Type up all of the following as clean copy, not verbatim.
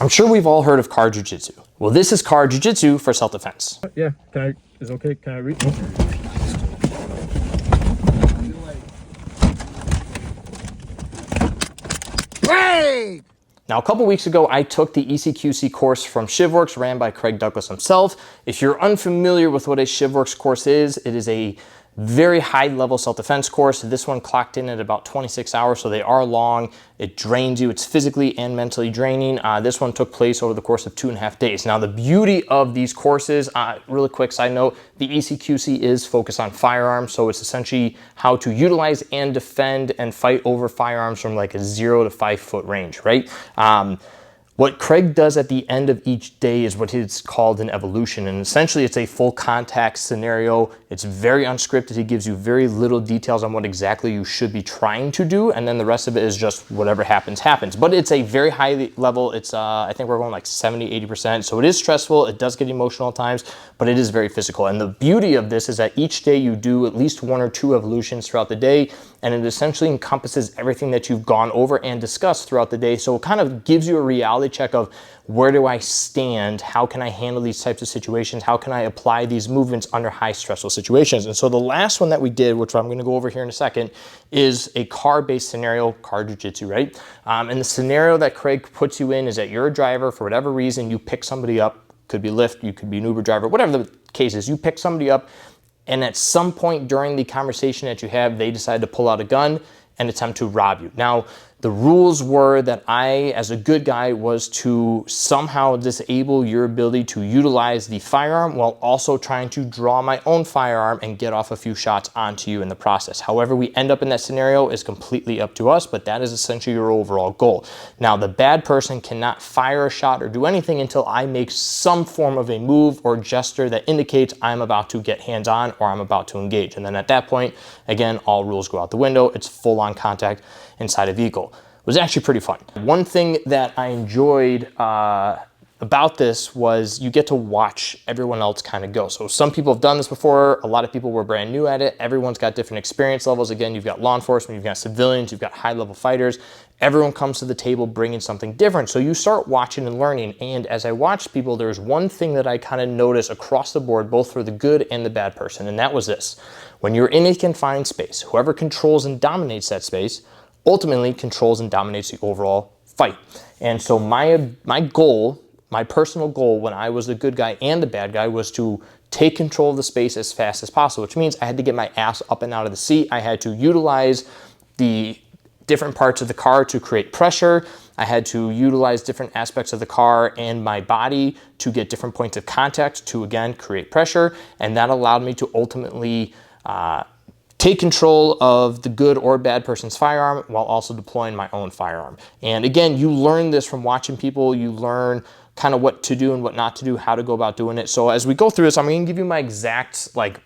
I'm sure we've all heard of car jiu-jitsu. Well, this is car jiu-jitsu for self-defense. Yeah, is it okay? Can I reach? Break! Now, a couple weeks ago, I took the ECQC course from Shivworks, ran by Craig Douglas himself. If you're unfamiliar with what a Shivworks course is, it is a very high level self-defense course. This one clocked in at about 26 hours, so they are long. It drains you. It's physically and mentally draining. This one took place over the course of 2.5 days. Now, the beauty of these courses, really quick side note, the ECQC is focused on firearms, so it's essentially how to utilize and defend and fight over firearms from like a 0 to 5 foot range, right? What Craig does at the end of each day is what is called an evolution, and essentially it's a full contact scenario. It's very unscripted. He gives you very little details on what exactly you should be trying to do, and then the rest of it is just whatever happens, happens. But it's a very high level. It's, I think we're going like 70, 80%, so it is stressful. It does get emotional at times, but it is very physical. And the beauty of this is that each day you do at least 1 or 2 evolutions throughout the day, and it essentially encompasses everything that you've gone over and discussed throughout the day. So it kind of gives you a reality check of where do I stand? How can I handle these types of situations? How can I apply these movements under high stressful situations? And so the last one that we did, which I'm gonna go over here in a second, is a car-based scenario, car jiu-jitsu, right? And the scenario that Craig puts you in is that you're a driver, for whatever reason, you pick somebody up, could be Lyft, you could be an Uber driver, whatever the case is, you pick somebody up, and at some point during the conversation that you have, they decide to pull out a gun and attempt to rob you. Now, the rules were that I, as a good guy, was to somehow disable your ability to utilize the firearm while also trying to draw my own firearm and get off a few shots onto you in the process. However we end up in that scenario is completely up to us, but that is essentially your overall goal. Now, the bad person cannot fire a shot or do anything until I make some form of a move or gesture that indicates I'm about to get hands-on or I'm about to engage. And then at that point, again, all rules go out the window. It's full-on contact inside a vehicle. It was actually pretty fun. One thing that I enjoyed about this was you get to watch everyone else kind of go. So some people have done this before. A lot of people were brand new at it. Everyone's got different experience levels. Again, you've got law enforcement, you've got civilians, you've got high-level fighters. Everyone comes to the table bringing something different. So you start watching and learning. And as I watched people, there's one thing that I kind of noticed across the board, both for the good and the bad person. And that was this: when you're in a confined space, whoever controls and dominates that space ultimately controls and dominates the overall fight. And so my goal, my personal goal when I was the good guy and the bad guy, was to take control of the space as fast as possible, which means I had to get my ass up and out of the seat. I had to utilize the different parts of the car to create pressure. I had to utilize different aspects of the car and my body to get different points of contact to, again, create pressure. And that allowed me to ultimately take control of the good or bad person's firearm while also deploying my own firearm. And again, you learn this from watching people. You learn kind of what to do and what not to do, how to go about doing it. So as we go through this, I'm going to give you my exact like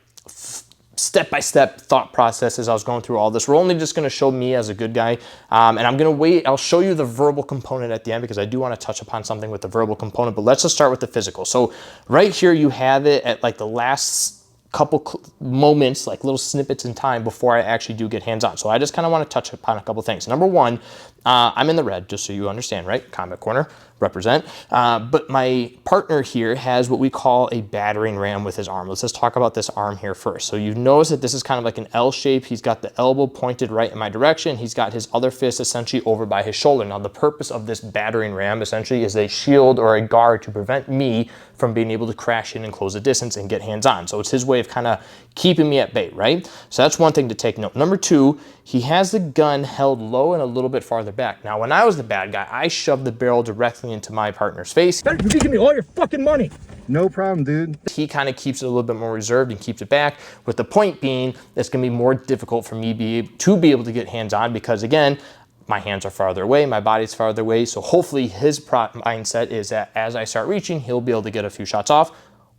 step-by-step thought process as I was going through all this. We're only just going to show me as a good guy, and I'm going to wait. I'll show you the verbal component at the end because I do want to touch upon something with the verbal component, but let's just start with the physical. So right here you have it at like the last couple moments, like little snippets in time before I actually do get hands-on. So I just kind of want to touch upon a couple things. Number one, I'm in the red, just so you understand, right? Combat corner, represent. But my partner here has what we call a battering ram with his arm. Let's just talk about this arm here first. So you notice that this is kind of like an L shape. He's got the elbow pointed right in my direction. He's got his other fist essentially over by his shoulder. Now the purpose of this battering ram essentially is a shield or a guard to prevent me from being able to crash in and close the distance and get hands-on. So it's his way of kind of keeping me at bay, right? So that's one thing to take note. Number two, he has the gun held low and a little bit farther back. Now, when I was the bad guy, I shoved the barrel directly into my partner's face. You give me all your fucking money. No problem, dude. He kind of keeps it a little bit more reserved and keeps it back, with the point being it's going to be more difficult for me to be able to get hands-on because, again, my hands are farther away, my body's farther away. So hopefully his mindset is that as I start reaching, he'll be able to get a few shots off.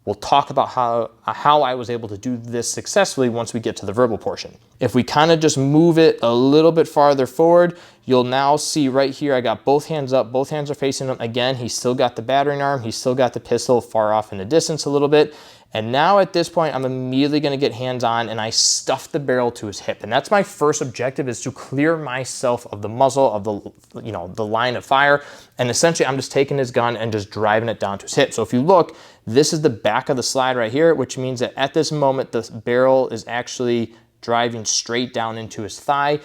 We'll talk about how I was able to do this successfully once we get to the verbal portion. If we kind of just move it a little bit farther forward, you'll now see right here, I got both hands up, both hands are facing him. Again, he's still got the battering arm, he's still got the pistol far off in the distance a little bit. And now at this point, I'm immediately gonna get hands-on and I stuff the barrel to his hip. And that's my first objective, is to clear myself of the muzzle, of the, you know, the line of fire. And essentially I'm just taking his gun and just driving it down to his hip. So if you look, this is the back of the slide right here, which means that at this moment, the barrel is actually driving straight down into his thigh.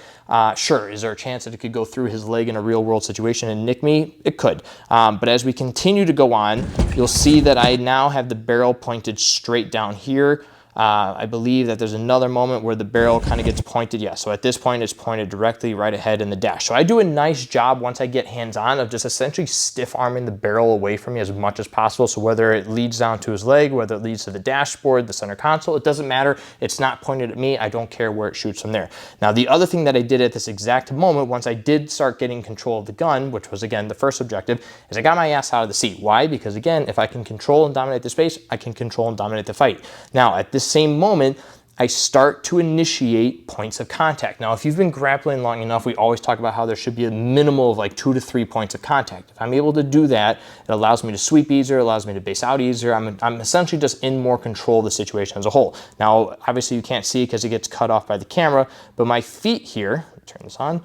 Sure, is there a chance that it could go through his leg in a real world situation and nick me? It could. But as we continue to go on, you'll see that I now have the barrel pointed straight down here. I believe that there's another moment where the barrel kind of gets pointed. Yeah, so at this point it's pointed directly right ahead in the dash. So I do a nice job once I get hands-on of just essentially stiff arming the barrel away from me as much as possible. So whether it leads down to his leg, whether it leads to the dashboard, the center console, it doesn't matter. It's not pointed at me. I don't care where it shoots from there. Now, the other thing that I did at this exact moment, once I did start getting control of the gun, which was again the first objective, is I got my ass out of the seat. Why? Because again, if I can control and dominate the space, I can control and dominate the fight. Now, at this same moment, I start to initiate points of contact. Now, if you've been grappling long enough, we always talk about how there should be a minimal of like 2 to 3 points of contact. If I'm able to do that, it allows me to sweep easier, allows me to base out easier. I'm essentially just in more control of the situation as a whole. Now, obviously you can't see because it gets cut off by the camera, but my feet here, turn this on,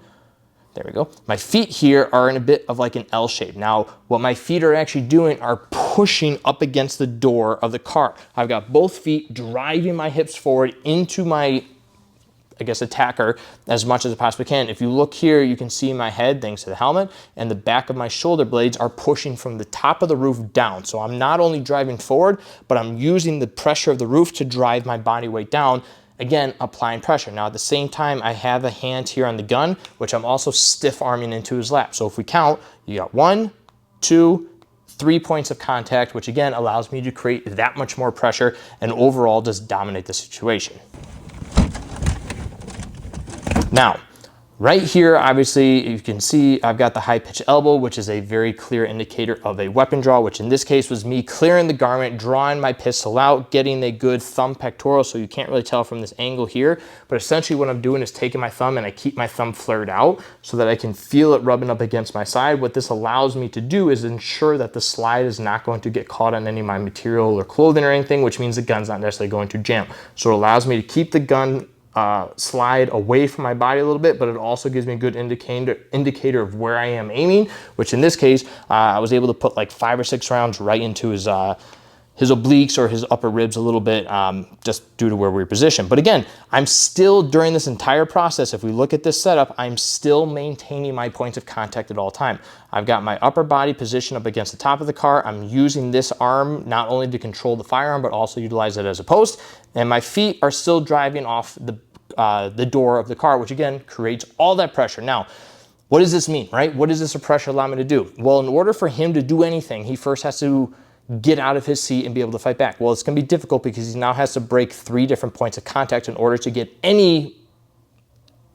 there we go. My feet here are in a bit of like an L shape. Now, what my feet are actually doing are pushing up against the door of the car. I've got both feet driving my hips forward into my, I guess, attacker as much as I possibly can. If you look here, you can see my head, thanks to the helmet, and the back of my shoulder blades are pushing from the top of the roof down. So I'm not only driving forward, but I'm using the pressure of the roof to drive my body weight down. Again, applying pressure. Now at the same time, I have a hand here on the gun, which I'm also stiff arming into his lap. So if we count, you got 1, 2, 3 points of contact, which again allows me to create that much more pressure and overall just dominate the situation. Now, right here, obviously, you can see I've got the high pitch elbow, which is a very clear indicator of a weapon draw, which in this case was me clearing the garment, drawing my pistol out, getting a good thumb pectoral, so you can't really tell from this angle here. But essentially what I'm doing is taking my thumb and I keep my thumb flared out so that I can feel it rubbing up against my side. What this allows me to do is ensure that the slide is not going to get caught on any of my material or clothing or anything, which means the gun's not necessarily going to jam. So it allows me to keep the gun slide away from my body a little bit, but it also gives me a good indicator of where I am aiming, which in this case, I was able to put like 5 or 6 rounds right into his obliques or his upper ribs a little bit, just due to where we were positioned. But again, I'm still, during this entire process, if we look at this setup, I'm still maintaining my points of contact at all time. I've got my upper body positioned up against the top of the car. I'm using this arm not only to control the firearm, but also utilize it as a post. And my feet are still driving off the door of the car, which again creates all that pressure. Now, what does this mean, right? What does this pressure allow me to do? Well, in order for him to do anything, he first has to get out of his seat and be able to fight back. Well, it's gonna be difficult because he now has to break 3 different points of contact in order to get any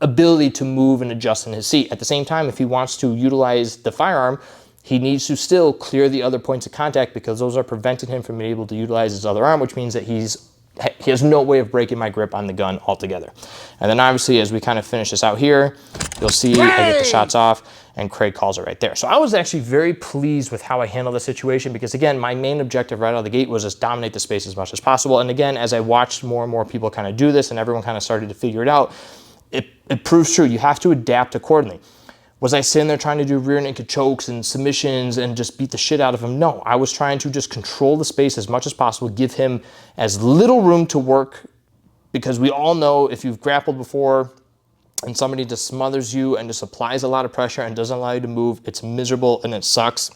ability to move and adjust in his seat. At the same time, if he wants to utilize the firearm, he needs to still clear the other points of contact because those are preventing him from being able to utilize his other arm, which means that he has no way of breaking my grip on the gun altogether. And then obviously, as we kind of finish this out here, you'll see I get the shots off and Craig calls it right there. So I was actually very pleased with how I handled the situation because again, my main objective right out of the gate was just dominate the space as much as possible. And again, as I watched more and more people kind of do this and everyone kind of started to figure it out, it proves true. You have to adapt accordingly. Was I sitting there trying to do rear naked chokes and submissions and just beat the shit out of him? No, I was trying to just control the space as much as possible, give him as little room to work, because we all know if you've grappled before and somebody just smothers you and just applies a lot of pressure and doesn't allow you to move, it's miserable and it sucks.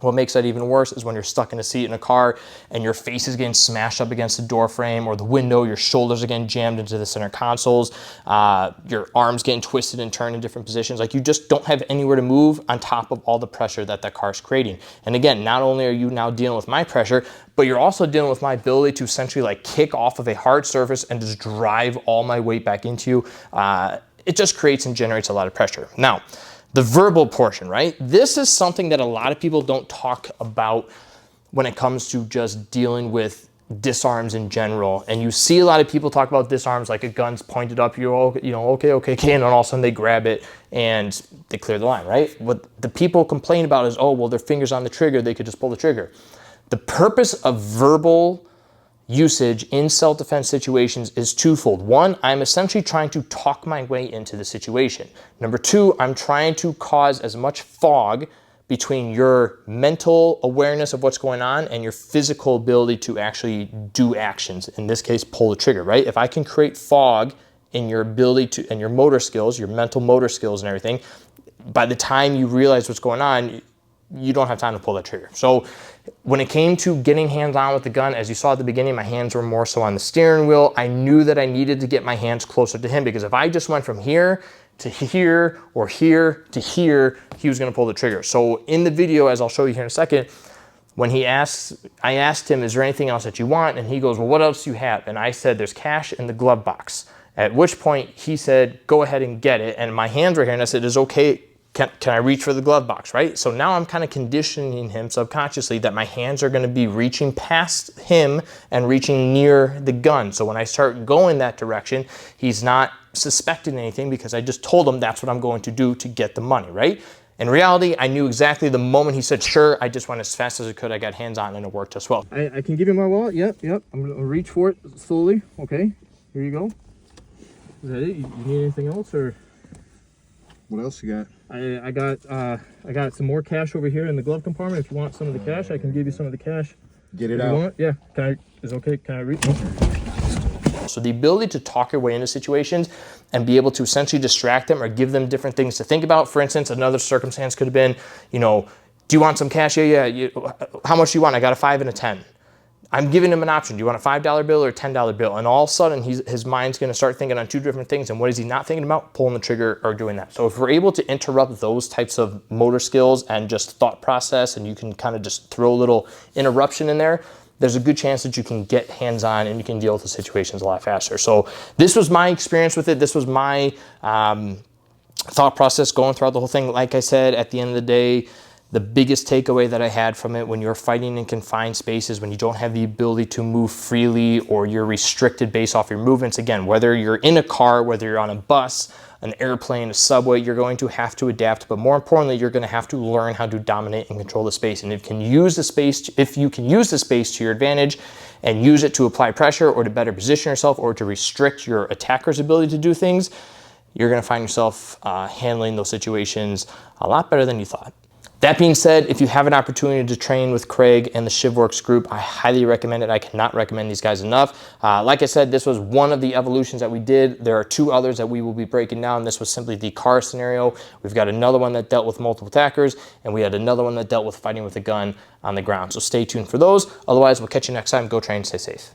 What makes that even worse is when you're stuck in a seat in a car and your face is getting smashed up against the door frame or the window, your shoulders are getting jammed into the center consoles, your arms getting twisted and turned in different positions. Like you just don't have anywhere to move on top of all the pressure that that car's creating. And again, not only are you now dealing with my pressure, but you're also dealing with my ability to essentially like kick off of a hard surface and just drive all my weight back into you. It just creates and generates a lot of pressure. Now, the verbal portion, right? This is something that a lot of people don't talk about when it comes to just dealing with disarms in general. And you see a lot of people talk about disarms like a gun's pointed up, you're all, you know, okay, and then all of a sudden they grab it and they clear the line, right? What the people complain about is, oh, well, their fingers on the trigger, they could just pull the trigger. The purpose of verbal usage in self-defense situations is twofold. One, I'm essentially trying to talk my way into the situation. Number two, I'm trying to cause as much fog between your mental awareness of what's going on and your physical ability to actually do actions. In this case, pull the trigger, right? If I can create fog in your ability to, and your motor skills, your mental motor skills and everything, by the time you realize what's going on, you don't have time to pull that trigger. So when it came to getting hands-on with the gun, as you saw at the beginning, my hands were more so on the steering wheel. I knew that I needed to get my hands closer to him, because if I just went from here to here or here to here, he was gonna pull the trigger. So in the video, as I'll show you here in a second, when I asked him, is there anything else that you want? And he goes, well, what else do you have? And I said, there's cash in the glove box. At which point he said, go ahead and get it. And my hands were here, and I said, is it okay? Can I reach for the glove box, right? So now I'm kind of conditioning him subconsciously that my hands are gonna be reaching past him and reaching near the gun. So when I start going that direction, he's not suspecting anything, because I just told him that's what I'm going to do to get the money, right? In reality, I knew exactly the moment he said, sure, I just went as fast as I could. I got hands on and it worked as well. I can give you my wallet. Yep. I'm gonna reach for it slowly. Okay, here you go. Is that it? You need anything else, or What else you got? I got some more cash over here in the glove compartment. If you want some of the cash, I can give you some of the cash. Get it if out. You want? Yeah. Is it okay? Can I reach? So the ability to talk your way into situations and be able to essentially distract them or give them different things to think about. For instance, another circumstance could have been, you know, do you want some cash? Yeah. How much do you want? I got a 5 and a 10. I'm giving him an option. Do you want a $5 bill or a $10 bill? And all of a sudden, his mind's gonna start thinking on two different things. And what is he not thinking about? Pulling the trigger or doing that. So if we're able to interrupt those types of motor skills and just thought process, and you can kind of just throw a little interruption in there, there's a good chance that you can get hands-on and you can deal with the situations a lot faster. So this was my experience with it. This was my thought process going throughout the whole thing. Like I said, at the end of the day, the biggest takeaway that I had from it, when you're fighting in confined spaces, when you don't have the ability to move freely or you're restricted based off your movements, again, whether you're in a car, whether you're on a bus, an airplane, a subway, you're going to have to adapt, but more importantly, you're going to have to learn how to dominate and control the space. And if you can use the space to your advantage and use it to apply pressure or to better position yourself or to restrict your attacker's ability to do things, you're going to find yourself handling those situations a lot better than you thought. That being said, if you have an opportunity to train with Craig and the Shivworks group, I highly recommend it. I cannot recommend these guys enough. Like I said, this was one of the evolutions that we did. There are two others that we will be breaking down. This was simply the car scenario. We've got another one that dealt with multiple attackers, and we had another one that dealt with fighting with a gun on the ground. So stay tuned for those. Otherwise, we'll catch you next time. Go train, stay safe.